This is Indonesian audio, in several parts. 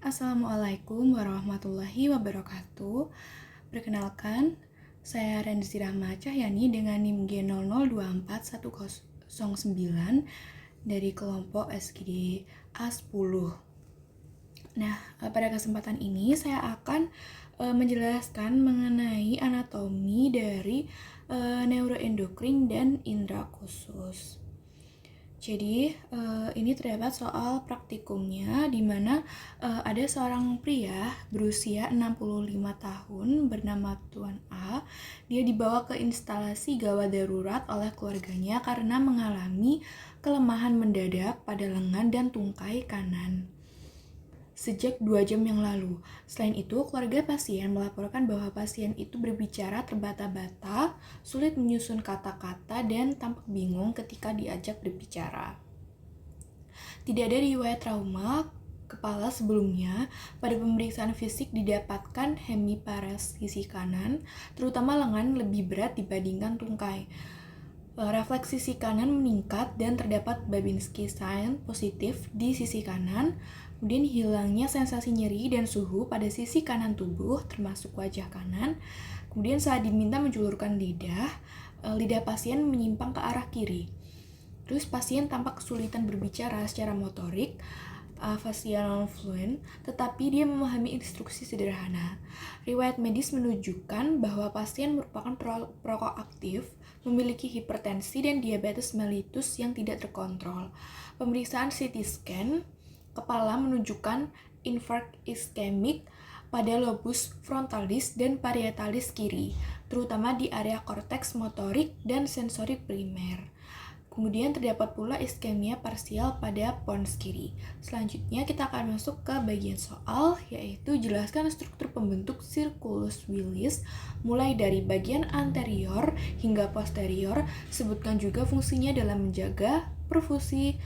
Assalamualaikum warahmatullahi wabarakatuh. Perkenalkan, saya Renzi Rahma Cahyani dengan NIM G00241009 dari kelompok SGD A10. Nah, pada kesempatan ini saya akan menjelaskan mengenai anatomi dari neuroendokrin dan indera khusus. Jadi, ini terdapat soal praktikumnya di mana ada seorang pria berusia 65 tahun bernama Tuan A. Dia dibawa ke instalasi gawat darurat oleh keluarganya karena mengalami kelemahan mendadak pada lengan dan tungkai kanan sejak 2 jam yang lalu. Selain itu, keluarga pasien melaporkan bahwa pasien itu berbicara terbata-bata, sulit menyusun kata-kata, dan tampak bingung ketika diajak berbicara. Tidak ada riwayat trauma kepala sebelumnya. Pada pemeriksaan fisik didapatkan hemiparesis sisi kanan, terutama lengan lebih berat dibandingkan tungkai. Refleks sisi kanan meningkat dan terdapat Babinski sign positif di sisi kanan. Kemudian hilangnya sensasi nyeri dan suhu pada sisi kanan tubuh, termasuk wajah kanan. Kemudian saat diminta menjulurkan lidah, lidah pasien menyimpang ke arah kiri. Terus pasien tampak kesulitan berbicara secara motorik, facial non-fluent, tetapi dia memahami instruksi sederhana. Riwayat medis menunjukkan bahwa pasien merupakan perokok aktif, memiliki hipertensi dan diabetes mellitus yang tidak terkontrol. Pemeriksaan CT scan kepala menunjukkan infark iskemik pada lobus frontalis dan parietalis kiri, terutama di area korteks motorik dan sensorik primer. Kemudian terdapat pula iskemia parsial pada pons kiri. Selanjutnya kita akan masuk ke bagian soal, yaitu jelaskan struktur pembentuk circulus willis mulai dari bagian anterior hingga posterior. Sebutkan juga fungsinya dalam menjaga perfusi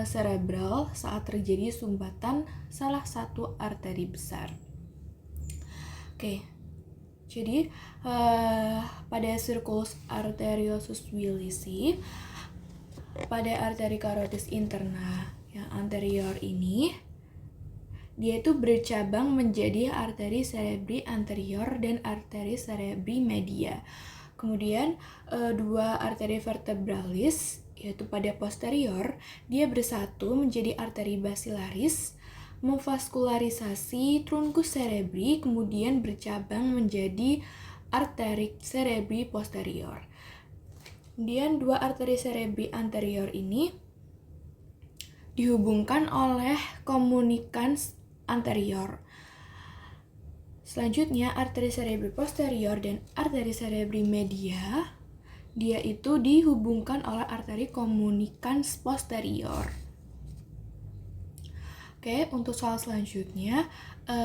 cerebral saat terjadi sumbatan salah satu arteri besar. Oke. Jadi pada circulus arteriosus willisi, pada arteri karotis interna yang anterior ini, dia itu bercabang menjadi arteri cerebri anterior dan arteri cerebri media. Kemudian dua arteri vertebralis, yaitu pada posterior, dia bersatu menjadi arteri basilaris, memvaskularisasi truncus cerebri, kemudian bercabang menjadi arteri cerebri posterior. Kemudian dua arteri cerebri anterior ini dihubungkan oleh komunikans anterior. Selanjutnya arteri cerebri posterior dan arteri cerebri media, dia itu dihubungkan oleh arteri komunikans posterior. Oke, untuk soal selanjutnya,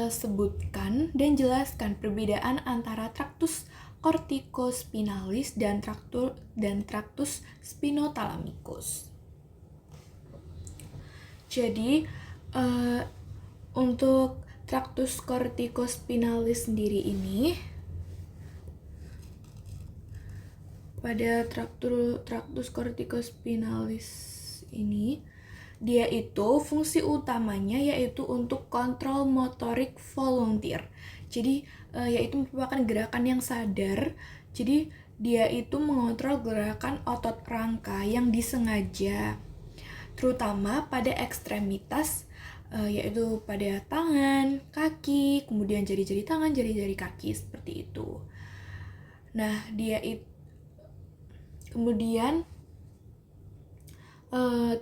sebutkan dan jelaskan perbedaan antara traktus corticospinalis dan traktus spinothalamicus. Jadi, untuk traktus corticospinalis sendiri ini, pada traktus corticospinalis ini, dia itu fungsi utamanya yaitu untuk kontrol motorik volunteer. Jadi yaitu merupakan gerakan yang sadar. Jadi dia itu mengontrol gerakan otot rangka yang disengaja, terutama pada ekstremitas, yaitu pada tangan, kaki, kemudian jari-jari tangan, jari-jari kaki, seperti itu. Nah, dia itu kemudian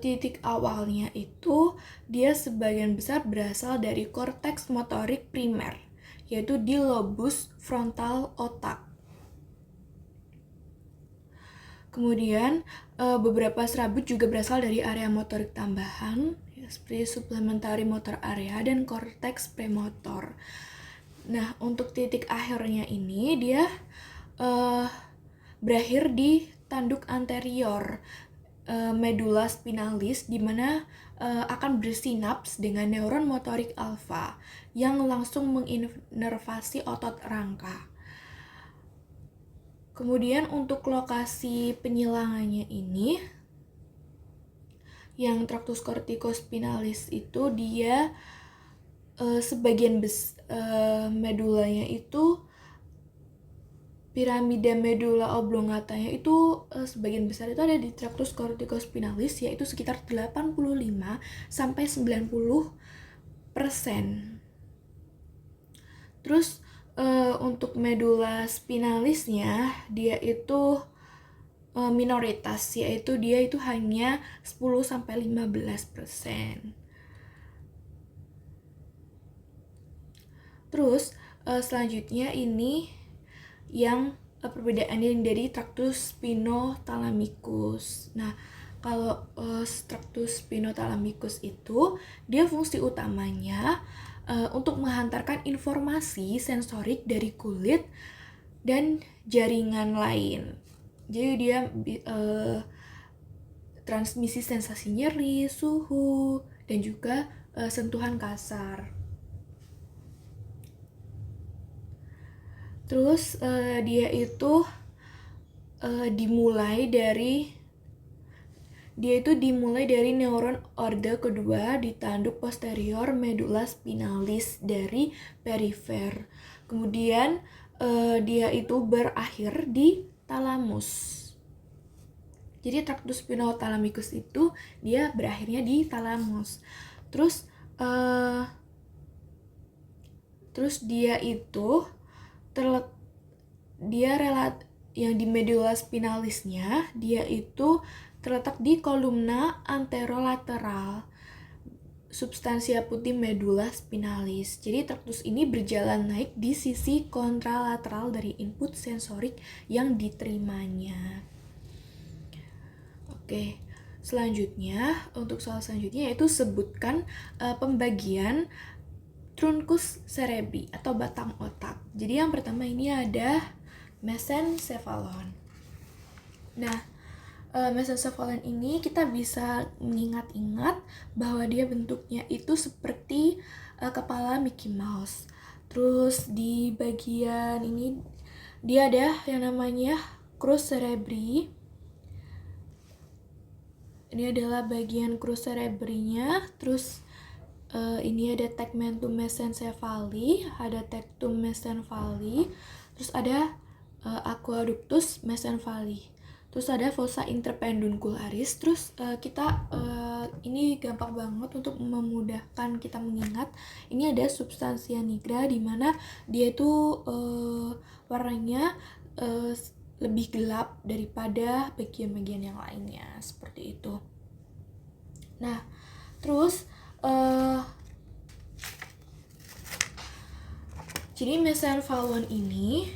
titik awalnya itu dia sebagian besar berasal dari korteks motorik primer, yaitu di lobus frontal otak. Kemudian beberapa serabut juga berasal dari area motorik tambahan, seperti supplementary motor area dan korteks premotor. Nah, untuk titik akhirnya ini dia berakhir di tanduk anterior medula spinalis, di mana akan bersinaps dengan neuron motorik alfa yang langsung menginervasi otot rangka. Kemudian untuk lokasi penyilangannya ini, yang traktus corticospinalis itu dia sebagian medulanya itu, piramida medula oblongatanya itu sebagian besar itu ada di traktus corticospinalis, yaitu sekitar 85 sampai 90%. Terus untuk medula spinalisnya dia itu minoritas, yaitu dia itu hanya 10 sampai 15%. Terus selanjutnya ini yang perbedaannya dari traktus spinothalamicus. Nah, kalau traktus spinothalamicus itu dia fungsi utamanya untuk menghantarkan informasi sensorik dari kulit dan jaringan lain. Jadi dia transmisi sensasi nyeri, suhu, dan juga sentuhan kasar. Terus dia itu dimulai dari neuron orde kedua di tanduk posterior medula spinalis dari perifer. Kemudian dia itu berakhir di talamus. Jadi traktus spinothalamicus itu dia berakhirnya di talamus. Terus dia itu yang di medula spinalisnya dia itu terletak di kolumna anterolateral substansia putih medula spinalis. Jadi traktus ini berjalan naik di sisi kontralateral dari input sensorik yang diterimanya. Oke, selanjutnya untuk soal selanjutnya yaitu sebutkan pembagian truncus cerebri atau batang otak. Jadi yang pertama ini ada mesencephalon. Nah, mesencephalon ini kita bisa mengingat-ingat bahwa dia bentuknya itu seperti kepala Mickey Mouse. Terus di bagian ini dia ada yang namanya crus cerebri. Ini adalah bagian crus cerebrinya. Terus ini ada tegmentum mesencephali, ada tectum mesencephali, terus ada aqueductus mesencephali, terus ada fossa interpeduncularis. Terus kita ini gampang banget untuk memudahkan kita mengingat. Ini ada substansia nigra di mana dia itu warnanya lebih gelap daripada bagian-bagian yang lainnya, seperti itu. Nah, terus jadi mesencephalon ini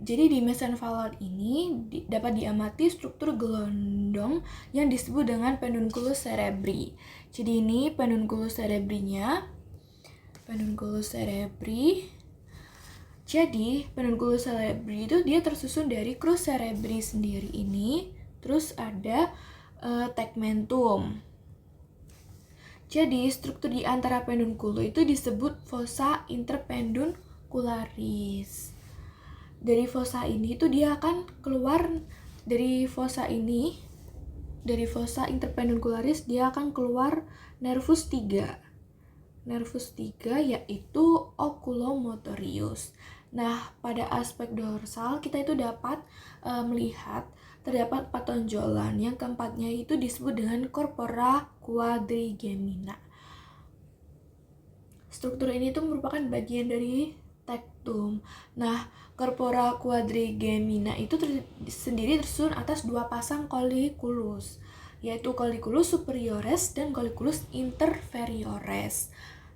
jadi di mesencephalon ini dapat diamati struktur gelondong yang disebut dengan pedunculus cerebri. Jadi ini pedunculus cerebrinya. Jadi, pedunculus cerebri itu dia tersusun dari crus cerebri sendiri ini, terus ada tegmentum. Jadi, struktur di antara pedunculus itu disebut fossa interpeduncularis. Dari fossa ini itu dia akan keluar dari fossa interpeduncularis dia akan keluar nervus 3. Nervus 3 yaitu oculomotorius. Nah, pada aspek dorsal kita itu dapat melihat terdapat patonjolan. Yang keempatnya itu disebut dengan corpora quadrigemina. Struktur ini itu merupakan bagian dari tectum. Nah, corpora quadrigemina itu sendiri tersusun atas dua pasang colliculus, yaitu colliculus superiores dan colliculus interferiores.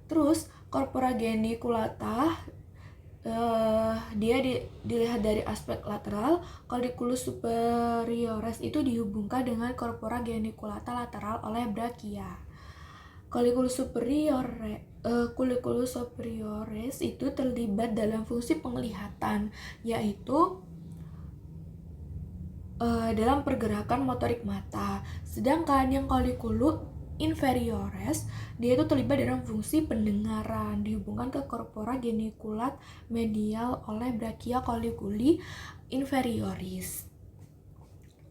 Terus corpora geniculata dia dilihat dari aspek lateral. Colliculus superiores itu dihubungkan dengan corpora geniculata lateral oleh brakea. Colliculus superiores itu terlibat dalam fungsi penglihatan, yaitu dalam pergerakan motorik mata. Sedangkan yang colliculus inferiores dia itu terlibat dalam fungsi pendengaran, dihubungkan ke corpora geniculat medial oleh brakea colliculi inferioris.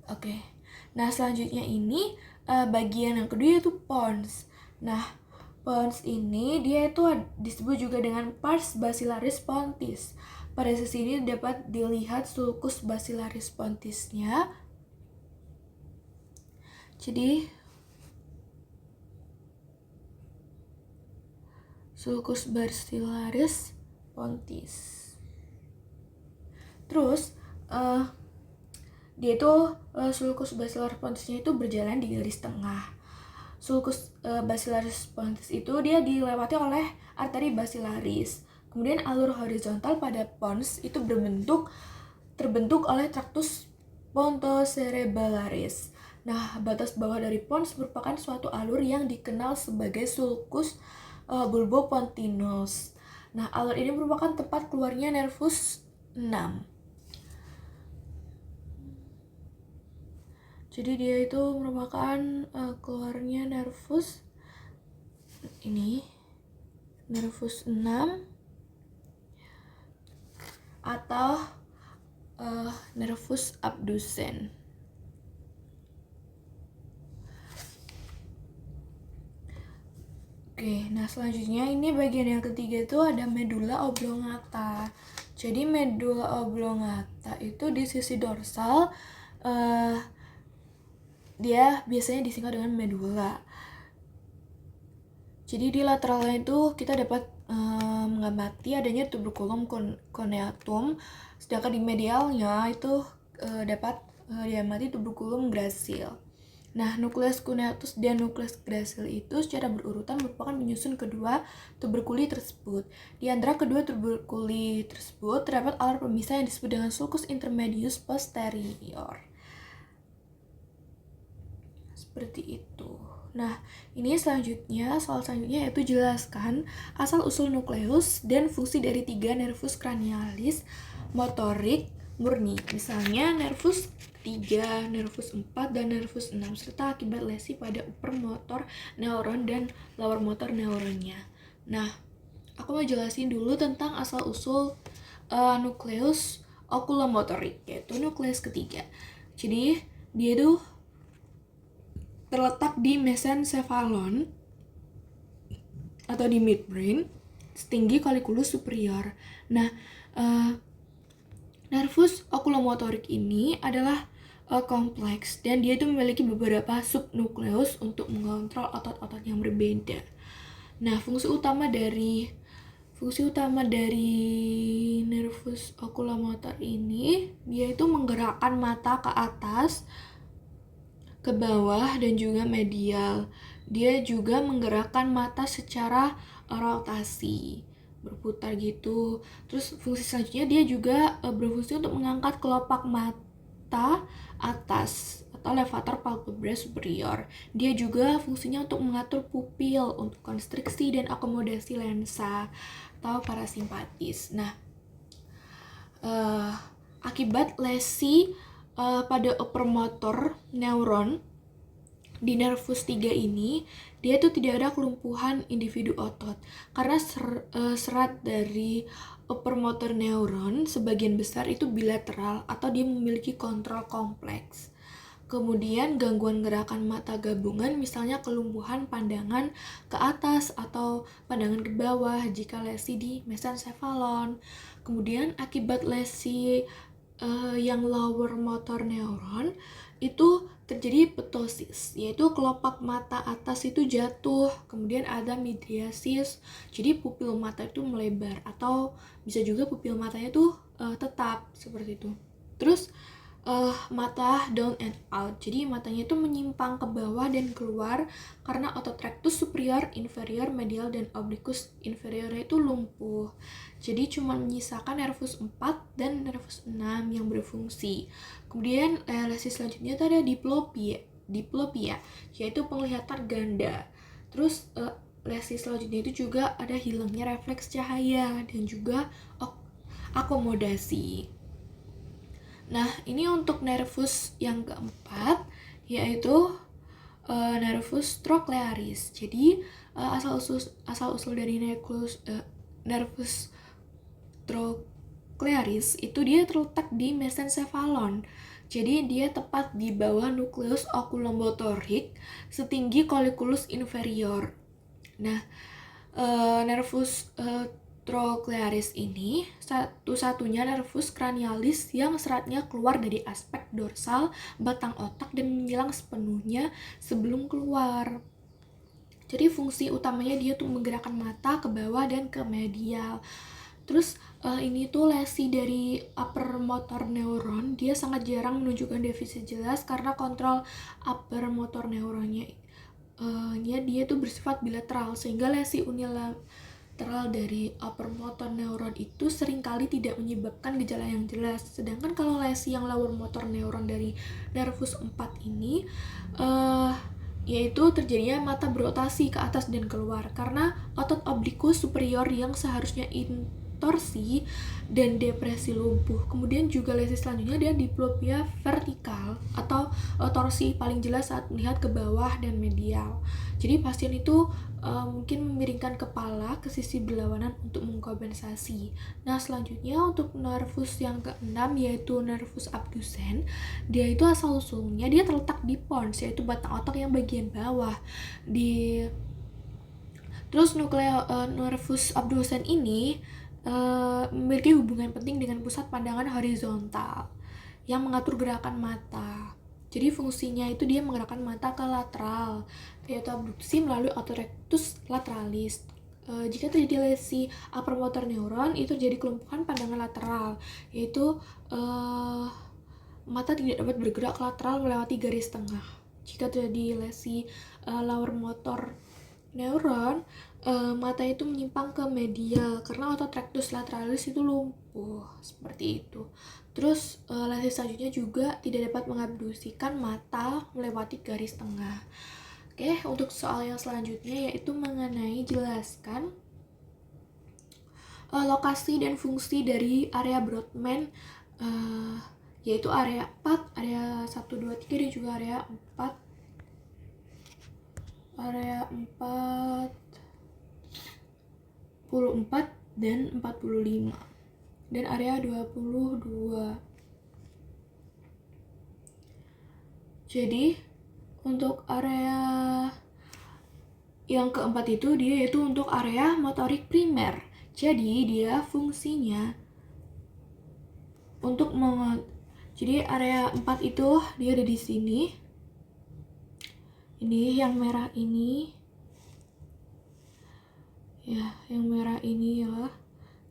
Oke. Nah, selanjutnya ini bagian yang kedua yaitu pons. Nah, pons ini dia itu disebut juga dengan pars basilaris pontis. Pada sisi ini dapat dilihat sulcus basilaris pontisnya. Jadi sulcus basilaris pontis. Terus dia itu sulcus basilaris pontisnya itu berjalan di garis tengah. Sulcus basilaris pontis itu dia dilewati oleh arteri basilaris. Kemudian alur horizontal pada pons itu terbentuk oleh tractus pontocerebellaris. Nah, batas bawah dari pons merupakan suatu alur yang dikenal sebagai sulcus bulbopontinus. Nah, alur ini merupakan tempat keluarnya nervus 6. Jadi dia itu merupakan keluarnya nervus 6 atau nervus abducens. Oke, nah selanjutnya ini bagian yang ketiga itu ada medulla oblongata. Jadi medulla oblongata itu di sisi dorsal dia biasanya disingkat dengan medulla. Jadi di lateralnya itu kita dapat mengamati adanya tuberculum corneatum, sedangkan di medialnya itu dapat diamati tuberculum gracile. Nah, nucleus cuneatus dan nucleus gracile itu secara berurutan merupakan penyusun kedua tuberculi tersebut. Di antara kedua tuberculi tersebut terdapat alur pemisah yang disebut dengan sulcus intermedius posterior. Seperti itu. Nah, ini soal selanjutnya yaitu jelaskan asal-usul nukleus dan fungsi dari 3 nervus cranialis motorik murni. Misalnya nervus 3, nervus 4, dan nervus 6 serta akibat lesi pada upper motor neuron dan lower motor neuronnya. Nah, aku mau jelasin dulu tentang asal-usul nukleus okulomotorik, yaitu nukleus ketiga. Jadi, dia itu terletak di mesencephalon atau di midbrain setinggi colliculus superior. Nah, nervus okulomotorik ini adalah kompleks dan dia itu memiliki beberapa subnukleus untuk mengontrol otot-otot yang berbeda. Nah, fungsi utama dari nervus okulomotor ini dia itu menggerakkan mata ke atas, ke bawah, dan juga medial. Dia juga menggerakkan mata secara rotasi, berputar gitu. Terus fungsi selanjutnya dia juga berfungsi untuk mengangkat kelopak mata atas atau levator palpebrae superior. Dia juga fungsinya untuk mengatur pupil, untuk konstriksi dan akomodasi lensa atau parasimpatis. Nah, akibat lesi pada upper motor neuron di nervus 3 ini, dia itu tidak ada kelumpuhan individu otot karena serat dari upper motor neuron sebagian besar itu bilateral atau dia memiliki kontrol kompleks. Kemudian gangguan gerakan mata gabungan, misalnya kelumpuhan pandangan ke atas atau pandangan ke bawah jika lesi di mesencephalon. Kemudian akibat lesi yang lower motor neuron itu terjadi ptosis, yaitu kelopak mata atas itu jatuh, kemudian ada midriasis, jadi pupil mata itu melebar atau bisa juga pupil matanya itu tetap seperti itu. Terus mata down and out, jadi matanya itu menyimpang ke bawah dan keluar karena otot rectus superior, inferior, medial, dan obliquus inferior itu lumpuh. Jadi cuma menyisakan nervus 4 dan nervus 6 yang berfungsi. Kemudian lesi selanjutnya itu ada diplopia, yaitu penglihatan ganda. Terus lesi selanjutnya itu juga ada hilangnya refleks cahaya dan juga akomodasi. Nah, ini untuk nervus yang keempat, yaitu nervus trochlearis. Jadi asal usul dari nervus trochlearis itu dia terletak di mesencephalon. Jadi dia tepat di bawah nukleus oculomotorik setinggi colliculus inferior. Nah, nervus trochlearis ini satu-satunya nervus cranialis yang seratnya keluar dari aspek dorsal batang otak dan menghilang sepenuhnya sebelum keluar. Jadi fungsi utamanya dia tuh menggerakkan mata ke bawah dan ke medial. Terus ini tuh lesi dari upper motor neuron, dia sangat jarang menunjukkan defisit jelas karena kontrol upper motor neuronnya dia tuh bersifat bilateral, sehingga lesi unilateral dari upper motor neuron itu seringkali tidak menyebabkan gejala yang jelas. Sedangkan kalau lesi yang lower motor neuron dari nervus 4 ini yaitu terjadinya mata berotasi ke atas dan keluar karena otot oblikus superior yang seharusnya torsi dan depresi lumpuh. Kemudian juga lesi selanjutnya dia diplopia vertikal atau torsi paling jelas saat melihat ke bawah dan medial. Jadi pasien itu mungkin memiringkan kepala ke sisi berlawanan untuk mengkompensasi. Nah, selanjutnya untuk nervus yang keenam yaitu nervus abducens, dia itu asal usulnya dia terletak di pons, yaitu batang otak yang bagian bawah. Terus nervus abducens ini memiliki hubungan penting dengan pusat pandangan horizontal yang mengatur gerakan mata. Jadi fungsinya itu dia menggerakkan mata ke lateral, yaitu abduksi melalui autorectus lateralis. Jika terjadi lesi upper motor neuron, itu jadi kelumpuhan pandangan lateral, yaitu mata tidak dapat bergerak ke lateral melewati garis tengah. Jika terjadi lesi lower motor neuron, mata itu menyimpang ke medial karena otot rectus lateralis itu lumpuh, seperti itu. Terus lesi selanjutnya juga tidak dapat mengabduksikan mata melewati garis tengah. Oke, untuk soal yang selanjutnya yaitu mengenai jelaskan lokasi dan fungsi dari area Brodmann, yaitu area 4, area 1, 2, 3 dan juga area 4. Area 44 dan 45 dan area 22. Jadi untuk area yang keempat itu dia yaitu untuk area motorik primer. Jadi dia fungsinya untuk jadi area 4 itu dia ada di sini. Ini yang merah ini. Ya, yang merah ini ya.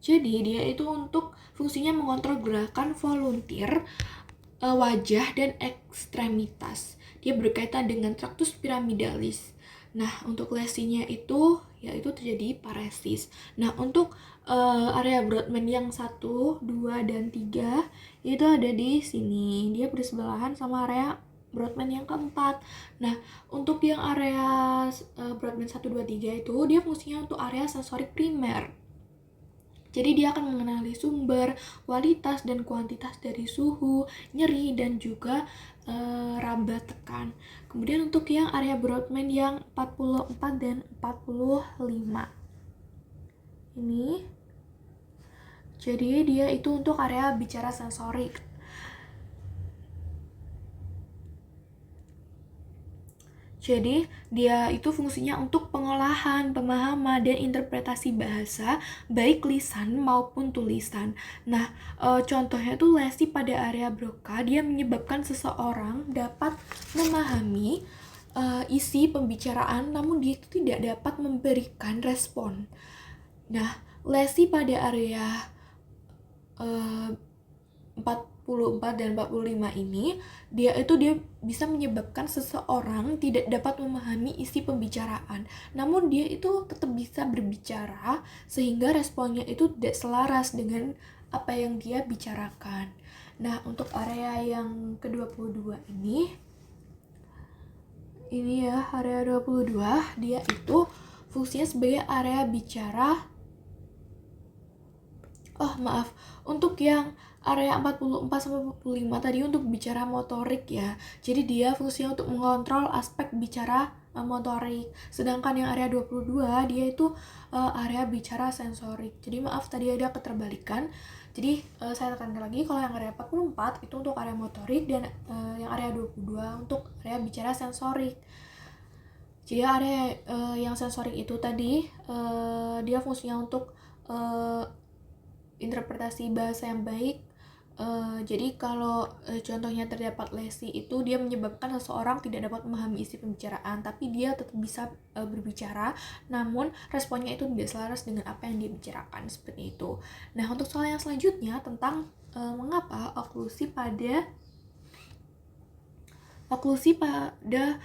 Jadi dia itu untuk fungsinya mengontrol gerakan volunteer wajah dan ekstremitas. Dia berkaitan dengan tractus pyramidalis. Nah, untuk lesinya itu yaitu terjadi paresis. Nah, untuk area Brodmann yang 1, 2 dan 3 itu ada di sini. Dia bersebelahan sama area Brodmann yang keempat. Nah, untuk yang area Brodmann 1, 2, 3 itu dia fungsinya untuk area sensorik primer. Jadi dia akan mengenali sumber, kualitas dan kuantitas dari suhu, nyeri dan juga raba tekan. Kemudian untuk yang area Brodmann yang 44 dan 45. Ini. Jadi dia itu untuk area bicara sensorik. Jadi, dia itu fungsinya untuk pengolahan, pemahaman, dan interpretasi bahasa, baik lisan maupun tulisan. Nah, contohnya tuh lesi pada area Broca, dia menyebabkan seseorang dapat memahami isi pembicaraan, namun dia itu tidak dapat memberikan respon. Nah, lesi pada area 44 dan 45 ini dia bisa menyebabkan seseorang tidak dapat memahami isi pembicaraan, namun dia itu tetap bisa berbicara sehingga responnya itu tidak selaras dengan apa yang dia bicarakan. Nah, untuk area yang ke-22 ini ya, area 22 dia itu fungsinya sebagai area bicara. Untuk yang area 44 sampai 45 tadi untuk bicara motorik ya. Jadi dia fungsinya untuk mengontrol aspek bicara motorik. Sedangkan yang area 22 dia itu area bicara sensorik. Jadi tadi ada keterbalikan. Jadi saya tekankan lagi kalau yang area 44 itu untuk area motorik dan yang area 22 untuk area bicara sensorik. Jadi area yang sensorik itu tadi dia fungsinya untuk interpretasi bahasa yang baik. Jadi kalau contohnya terdapat lesi itu dia menyebabkan seseorang tidak dapat memahami isi pembicaraan, tapi dia tetap bisa berbicara, namun responnya itu tidak selaras dengan apa yang dia bicarakan, seperti itu. Nah, untuk soal yang selanjutnya tentang mengapa oklusi pada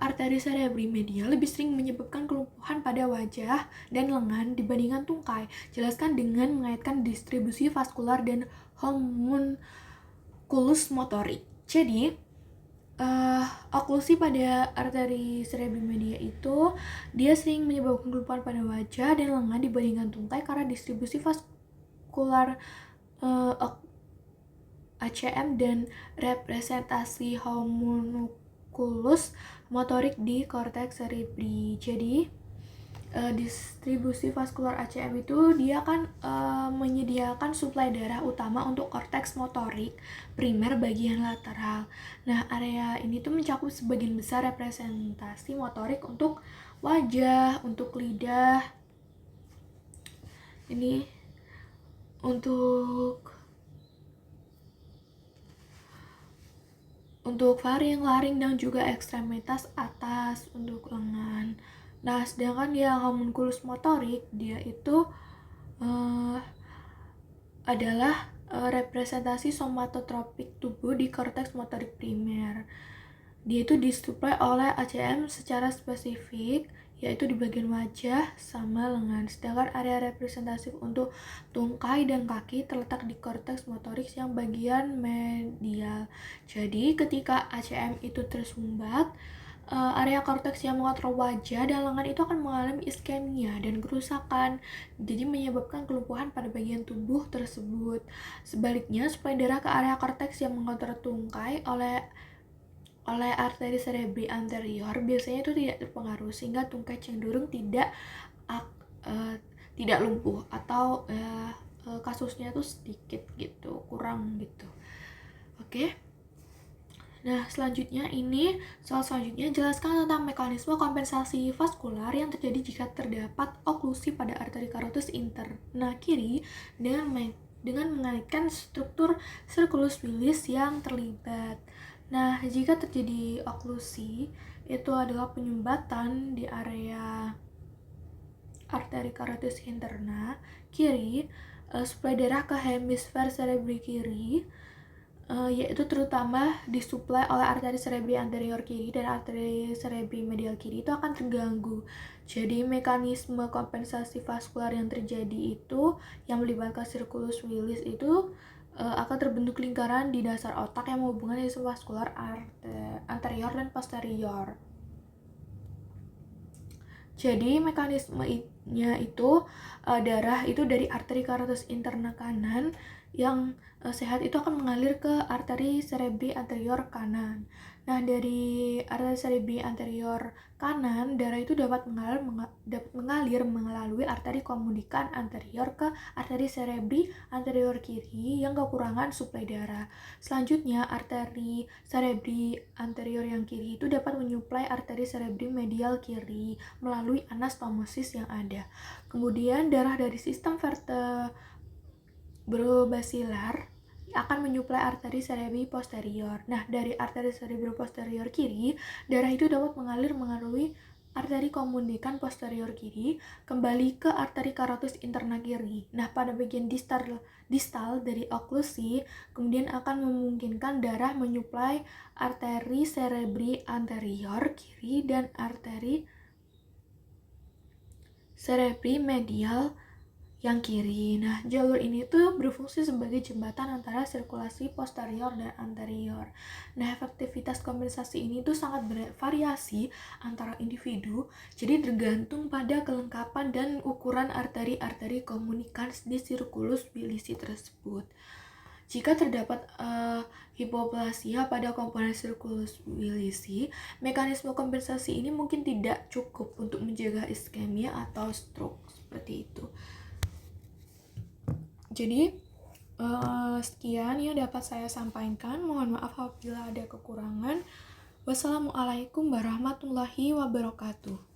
arteri cerebri medial lebih sering menyebabkan kelumpuhan pada wajah dan lengan dibandingkan tungkai. Jelaskan dengan mengaitkan distribusi vaskular dan homunculus motorik. Jadi, oklusi pada arteri cerebri medial itu dia sering menyebabkan kelumpuhan pada wajah dan lengan dibandingkan tungkai karena distribusi vaskular ACM dan representasi homunculus motorik di korteks cerebri. Jadi distribusi vaskular ACM itu dia kan menyediakan suplai darah utama untuk korteks motorik primer bagian lateral. Nah, area ini tuh mencakup sebagian besar representasi motorik untuk wajah, untuk lidah. Ini untuk faring, laring, dan juga ekstremitas atas untuk lengan. Nah, sedangkan yang homunculus motorik dia itu adalah representasi somatotropik tubuh di korteks motorik primer. Dia itu disuplai oleh ACM secara spesifik, yaitu di bagian wajah sama lengan. Sedangkan area representatif untuk tungkai dan kaki terletak di korteks motorik yang bagian medial. Jadi ketika ACM itu tersumbat, area korteks yang mengontrol wajah dan lengan itu akan mengalami iskemia dan kerusakan, jadi menyebabkan kelumpuhan pada bagian tubuh tersebut. Sebaliknya, suplai darah ke area korteks yang mengontrol tungkai oleh arteri cerebri anterior biasanya itu tidak terpengaruh, sehingga tungkai cenderung tidak lumpuh atau kasusnya tuh sedikit gitu, kurang gitu. Oke. Nah, selanjutnya jelaskan tentang mekanisme kompensasi vaskular yang terjadi jika terdapat oklusi pada arteri karotis interna kiri dengan mengaitkan struktur sirkulus wilis yang terlibat. Nah, jika terjadi oklusi, itu adalah penyumbatan di area arteri karotis interna kiri, suplai darah ke hemisfer cerebri kiri, yaitu terutama disuplai oleh arteri cerebri anterior kiri dan arteri cerebri medial kiri itu akan terganggu. Jadi mekanisme kompensasi vaskular yang terjadi itu yang melibatkan sirkulus wilis itu akan terbentuk lingkaran di dasar otak yang menghubungkan sistem vaskular anterior dan posterior. Jadi mekanismenya itu darah itu dari arteri karotis interna kanan yang sehat itu akan mengalir ke arteri cerebri anterior kanan. Nah, dari arteri cerebri anterior kanan, darah itu dapat mengalir melalui arteri komunikan anterior ke arteri cerebri anterior kiri yang kekurangan suplai darah. Selanjutnya, arteri cerebri anterior yang kiri itu dapat menyuplai arteri cerebri medial kiri melalui anastomosis yang ada. Kemudian, darah dari sistem vertebrobasilar akan menyuplai arteri cerebri posterior. Nah, dari arteri cerebri posterior kiri, darah itu dapat mengalir melalui arteri komunikan posterior kiri kembali ke arteri karotis interna kiri. Nah, pada bagian distal dari oklusi, kemudian akan memungkinkan darah menyuplai arteri cerebri anterior kiri dan arteri cerebri medial yang kiri. Nah, jalur ini tuh berfungsi sebagai jembatan antara sirkulasi posterior dan anterior. Nah, efektivitas kompensasi ini tuh sangat bervariasi antara individu, jadi tergantung pada kelengkapan dan ukuran arteri-arteri komunikan di sirkulus wilisi tersebut. Jika terdapat hipoplasia pada komponen sirkulus wilisi, mekanisme kompensasi ini mungkin tidak cukup untuk mencegah iskemia atau stroke seperti itu. Jadi Sekian yang dapat saya sampaikan. Mohon maaf apabila ada kekurangan. Wassalamualaikum warahmatullahi wabarakatuh.